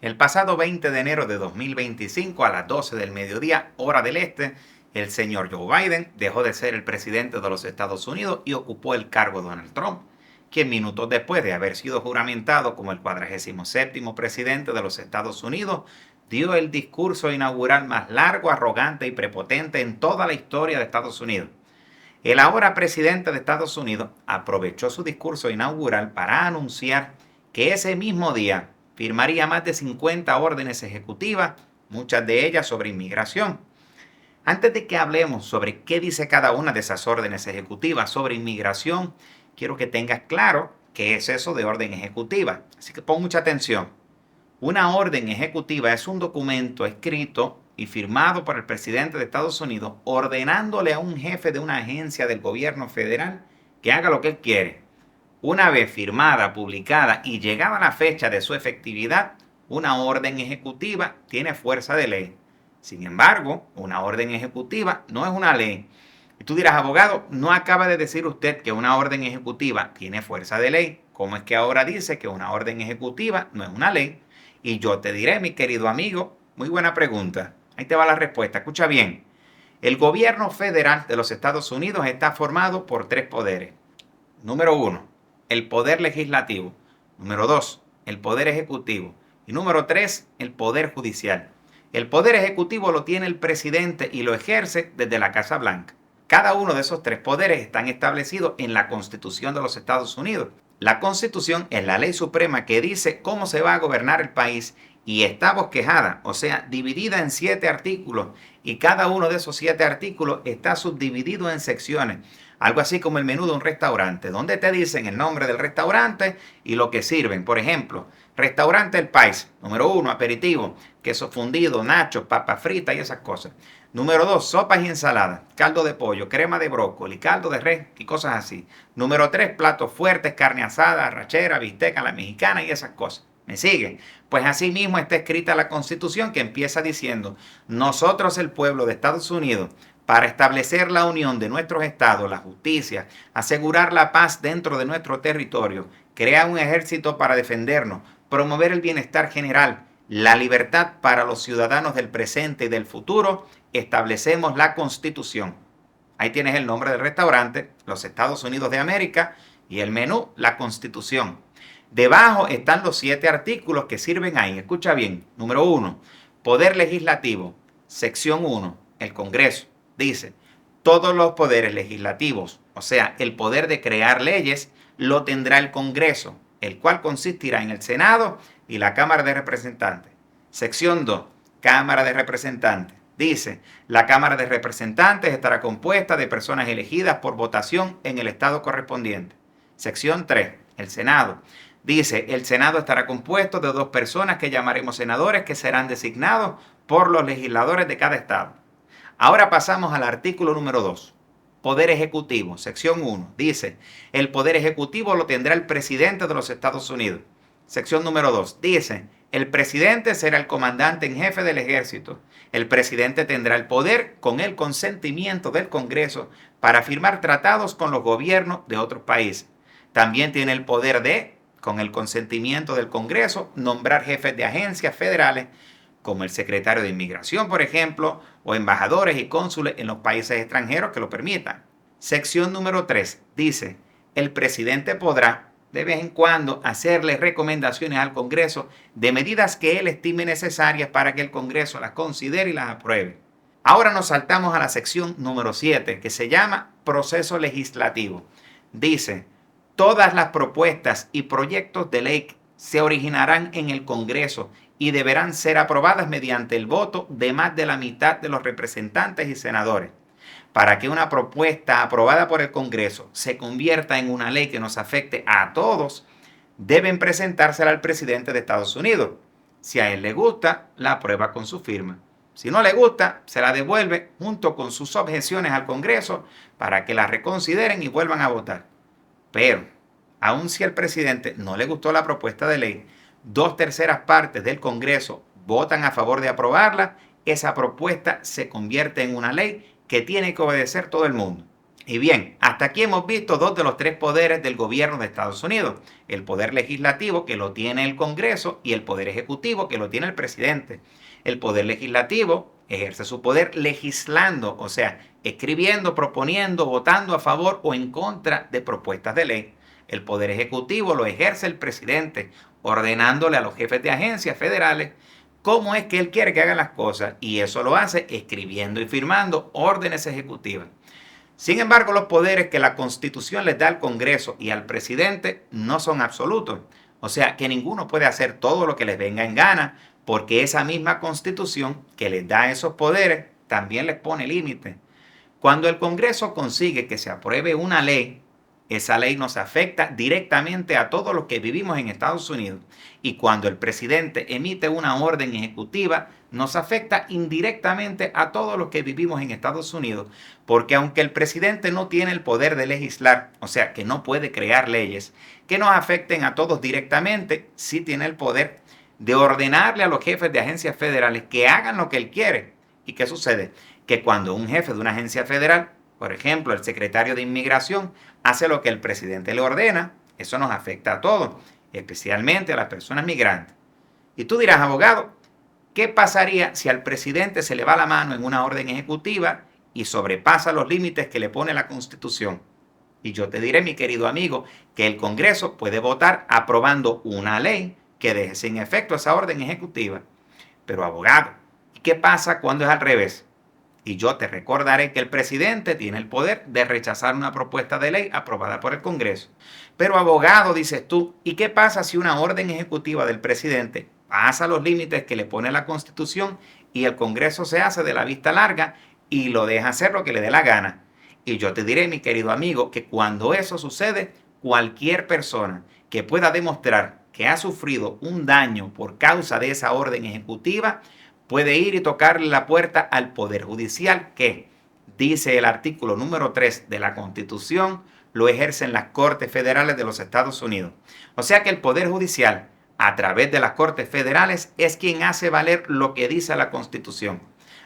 El pasado 20 de enero de 2025 a las 12 del mediodía, hora del este, el señor Joe Biden dejó de ser el presidente de los Estados Unidos y ocupó el cargo de Donald Trump, quien minutos después de haber sido juramentado como el 47º presidente de los Estados Unidos, dio el discurso inaugural más largo, arrogante y prepotente en toda la historia de Estados Unidos. El ahora presidente de Estados Unidos aprovechó su discurso inaugural para anunciar que ese mismo día firmaría más de 50 órdenes ejecutivas, muchas de ellas sobre inmigración. Antes de que hablemos sobre qué dice cada una de esas órdenes ejecutivas sobre inmigración, quiero que tengas claro qué es eso de orden ejecutiva. Así que pon mucha atención. Una orden ejecutiva es un documento escrito y firmado por el presidente de Estados Unidos ordenándole a un jefe de una agencia del gobierno federal que haga lo que él quiere. Una vez firmada, publicada y llegada la fecha de su efectividad, una orden ejecutiva tiene fuerza de ley. Sin embargo, una orden ejecutiva no es una ley. Y tú dirás, abogado, ¿no acaba de decir usted que una orden ejecutiva tiene fuerza de ley? ¿Cómo es que ahora dice que una orden ejecutiva no es una ley? Y yo te diré, mi querido amigo, muy buena pregunta. Ahí te va la respuesta. Escucha bien. El gobierno federal de los Estados Unidos está formado por tres poderes. Número 1, el poder legislativo. Número 2, el poder ejecutivo. Y número 3, el poder judicial. El poder ejecutivo lo tiene el presidente y lo ejerce desde la Casa Blanca. Cada uno de esos tres poderes están establecidos en la Constitución de los Estados Unidos. La Constitución es la ley suprema que dice cómo se va a gobernar el país y está bosquejada, o sea, dividida en 7 artículos, y cada uno de esos 7 artículos está subdividido en secciones. Algo así como el menú de un restaurante, donde te dicen el nombre del restaurante y lo que sirven. Por ejemplo, restaurante El País, número 1, aperitivo, queso fundido, nachos, papas fritas y esas cosas. Número 2, sopas y ensaladas, caldo de pollo, crema de brócoli, caldo de res y cosas así. Número 3, platos fuertes, carne asada, arrachera, bistec a la mexicana y esas cosas. ¿Me siguen? Pues así mismo está escrita la Constitución, que empieza diciendo: nosotros, el pueblo de Estados Unidos, para establecer la unión de nuestros estados, la justicia, asegurar la paz dentro de nuestro territorio, crear un ejército para defendernos, promover el bienestar general, la libertad para los ciudadanos del presente y del futuro, establecemos la Constitución. Ahí tienes el nombre del restaurante, los Estados Unidos de América, y el menú, la Constitución. Debajo están los 7 artículos que sirven ahí. Escucha bien. Número 1, Poder Legislativo. Sección 1, el Congreso. Dice, todos los poderes legislativos, o sea, el poder de crear leyes, lo tendrá el Congreso, el cual consistirá en el Senado y la Cámara de Representantes. Sección 2, Cámara de Representantes. Dice, la Cámara de Representantes estará compuesta de personas elegidas por votación en el estado correspondiente. Sección 3, el Senado. Dice, el Senado estará compuesto de 2 personas que llamaremos senadores, que serán designados por los legisladores de cada estado. Ahora pasamos al artículo número 2. Poder Ejecutivo, sección 1. Dice, el Poder Ejecutivo lo tendrá el presidente de los Estados Unidos. Sección número 2. Dice, el presidente será el comandante en jefe del ejército. El presidente tendrá el poder, con el consentimiento del Congreso, para firmar tratados con los gobiernos de otros países. También tiene el poder de, con el consentimiento del Congreso, nombrar jefes de agencias federales, como el secretario de Inmigración, por ejemplo, o embajadores y cónsules en los países extranjeros que lo permitan. Sección número 3 dice, el presidente podrá, de vez en cuando, hacerle recomendaciones al Congreso de medidas que él estime necesarias para que el Congreso las considere y las apruebe. Ahora nos saltamos a la sección número 7, que se llama Proceso Legislativo. Dice, todas las propuestas y proyectos de ley se originarán en el Congreso y deberán ser aprobadas mediante el voto de más de la mitad de los representantes y senadores. Para que una propuesta aprobada por el Congreso se convierta en una ley que nos afecte a todos, deben presentársela al presidente de Estados Unidos. Si a él le gusta, la aprueba con su firma. Si no le gusta, se la devuelve junto con sus objeciones al Congreso para que la reconsideren y vuelvan a votar. Pero, aun si al presidente no le gustó la propuesta de ley, 2/3 partes del Congreso votan a favor de aprobarla, esa propuesta se convierte en una ley que tiene que obedecer todo el mundo. Y bien, hasta Hasta aquí hemos visto dos de los tres poderes del gobierno de Estados Unidos. El poder legislativo, que lo tiene el Congreso, y el poder ejecutivo, que lo tiene el presidente. El poder legislativo ejerce su poder legislando, o sea, escribiendo, proponiendo, votando a favor o en contra de propuestas de ley. El poder ejecutivo lo ejerce el presidente, ordenándole a los jefes de agencias federales cómo es que él quiere que hagan las cosas, y eso lo hace escribiendo y firmando órdenes ejecutivas. Sin embargo, los poderes que la Constitución les da al Congreso y al presidente no son absolutos. O sea, que ninguno puede hacer todo lo que les venga en gana, porque esa misma Constitución que les da esos poderes también les pone límites. Cuando el Congreso consigue que se apruebe una ley, esa ley nos afecta directamente a todos los que vivimos en Estados Unidos. Y cuando el presidente emite una orden ejecutiva, nos afecta indirectamente a todos los que vivimos en Estados Unidos. Porque aunque el presidente no tiene el poder de legislar, o sea, que no puede crear leyes que nos afecten a todos directamente, sí tiene el poder de ordenarle a los jefes de agencias federales que hagan lo que él quiere. ¿Y qué sucede? Que cuando un jefe de una agencia federal, por ejemplo, el secretario de Inmigración, hace lo que el presidente le ordena, eso nos afecta a todos, especialmente a las personas migrantes. Y tú dirás, abogado, ¿qué pasaría si al presidente se le va la mano en una orden ejecutiva y sobrepasa los límites que le pone la Constitución? Y yo te diré, mi querido amigo, que el Congreso puede votar aprobando una ley que deje sin efecto esa orden ejecutiva. Pero abogado, ¿y qué pasa cuando es al revés? Y yo te recordaré que el presidente tiene el poder de rechazar una propuesta de ley aprobada por el Congreso. Pero abogado, dices tú, ¿y qué pasa si una orden ejecutiva del presidente pasa los límites que le pone la Constitución y el Congreso se hace de la vista larga y lo deja hacer lo que le dé la gana? Y yo te diré, mi querido amigo, que cuando eso sucede, cualquier persona que pueda demostrar que ha sufrido un daño por causa de esa orden ejecutiva puede ir y tocarle la puerta al Poder Judicial que, dice el artículo número 3 de la Constitución, lo ejercen las Cortes Federales de los Estados Unidos. O sea que el Poder Judicial, a través de las Cortes Federales, es quien hace valer lo que dice la Constitución.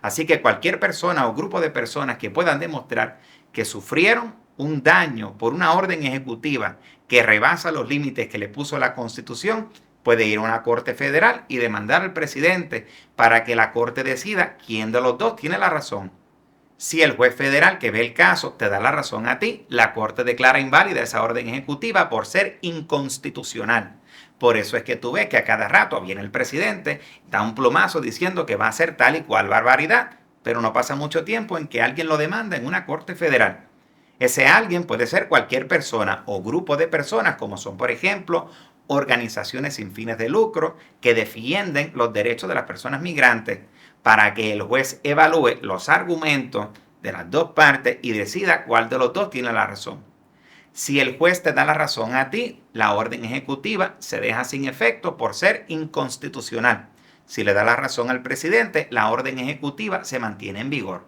Así que cualquier persona o grupo de personas que puedan demostrar que sufrieron un daño por una orden ejecutiva que rebasa los límites que le puso la Constitución, puede ir a una corte federal y demandar al presidente para que la corte decida quién de los dos tiene la razón. Si el juez federal que ve el caso te da la razón a ti, la corte declara inválida esa orden ejecutiva por ser inconstitucional. Por eso es que tú ves que a cada rato viene el presidente, da un plumazo diciendo que va a hacer tal y cual barbaridad, pero no pasa mucho tiempo en que alguien lo demanda en una corte federal. Ese alguien puede ser cualquier persona o grupo de personas, como son, por ejemplo, organizaciones sin fines de lucro que defienden los derechos de las personas migrantes, para que el juez evalúe los argumentos de las dos partes y decida cuál de los dos tiene la razón. Si el juez te da la razón a ti, la orden ejecutiva se deja sin efecto por ser inconstitucional. Si le da la razón al presidente, la orden ejecutiva se mantiene en vigor.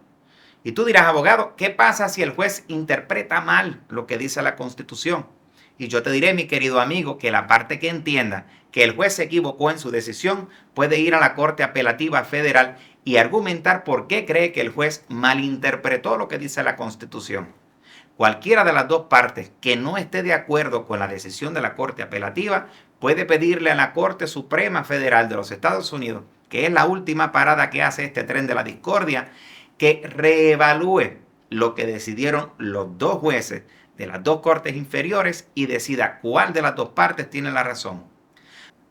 Y tú dirás, abogado, ¿qué pasa si el juez interpreta mal lo que dice la Constitución? Y yo te diré, mi querido amigo, que la parte que entienda que el juez se equivocó en su decisión puede ir a la Corte Apelativa Federal y argumentar por qué cree que el juez malinterpretó lo que dice la Constitución. Cualquiera de las dos partes que no esté de acuerdo con la decisión de la Corte Apelativa puede pedirle a la Corte Suprema Federal de los Estados Unidos, que es la última parada que hace este tren de la discordia, que reevalúe lo que decidieron los dos jueces de las dos cortes inferiores y decida cuál de las dos partes tiene la razón.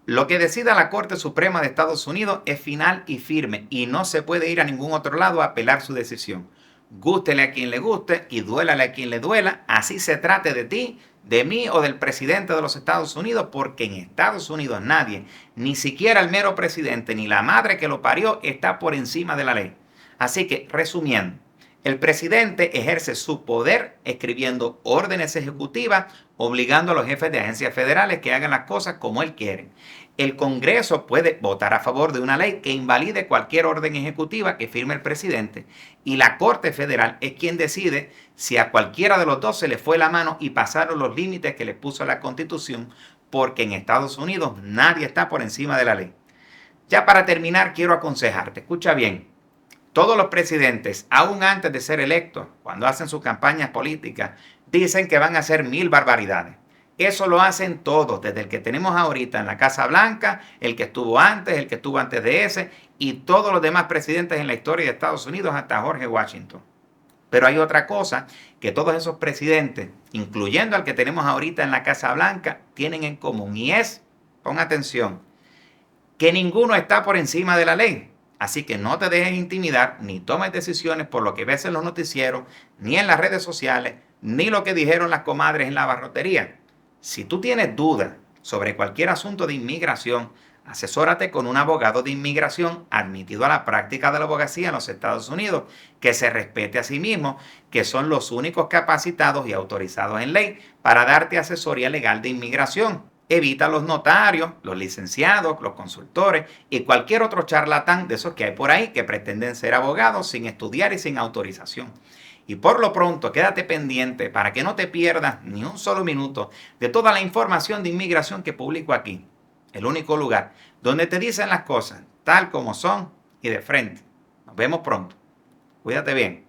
Lo que decida la Corte Suprema de Estados Unidos es final y firme y no se puede ir a ningún otro lado a apelar su decisión. Gústele a quien le guste y duélale a quien le duela, así se trate de ti, de mí o del presidente de los Estados Unidos, porque en Estados Unidos nadie, ni siquiera el mero presidente ni la madre que lo parió, está por encima de la ley. Así que, resumiendo, el presidente ejerce su poder escribiendo órdenes ejecutivas, obligando a los jefes de agencias federales que hagan las cosas como él quiere. El Congreso puede votar a favor de una ley que invalide cualquier orden ejecutiva que firme el presidente. Y la Corte Federal es quien decide si a cualquiera de los dos se le fue la mano y pasaron los límites que le puso la Constitución, porque en Estados Unidos nadie está por encima de la ley. Ya para terminar, quiero aconsejarte, escucha bien. Todos los presidentes, aún antes de ser electos, cuando hacen sus campañas políticas, Dicen que van a hacer 1000 barbaridades. Eso lo hacen todos, desde el que tenemos ahorita en la Casa Blanca, el que estuvo antes de ese, y todos los demás presidentes en la historia de Estados Unidos hasta George Washington. Pero hay otra cosa que todos esos presidentes, incluyendo al que tenemos ahorita en la Casa Blanca, tienen en común y es, pon atención, que ninguno está por encima de la ley. Así que no te dejes intimidar ni tomes decisiones por lo que ves en los noticieros, ni en las redes sociales, ni lo que dijeron las comadres en la barrotería. Si tú tienes dudas sobre cualquier asunto de inmigración, asesórate con un abogado de inmigración admitido a la práctica de la abogacía en los Estados Unidos, que se respete a sí mismo, que son los únicos capacitados y autorizados en ley para darte asesoría legal de inmigración. Evita los notarios, los licenciados, los consultores y cualquier otro charlatán de esos que hay por ahí que pretenden ser abogados sin estudiar y sin autorización. Y por lo pronto, quédate pendiente para que no te pierdas ni un solo minuto de toda la información de inmigración que publico aquí. El único lugar donde te dicen las cosas tal como son y de frente. Nos vemos pronto. Cuídate bien.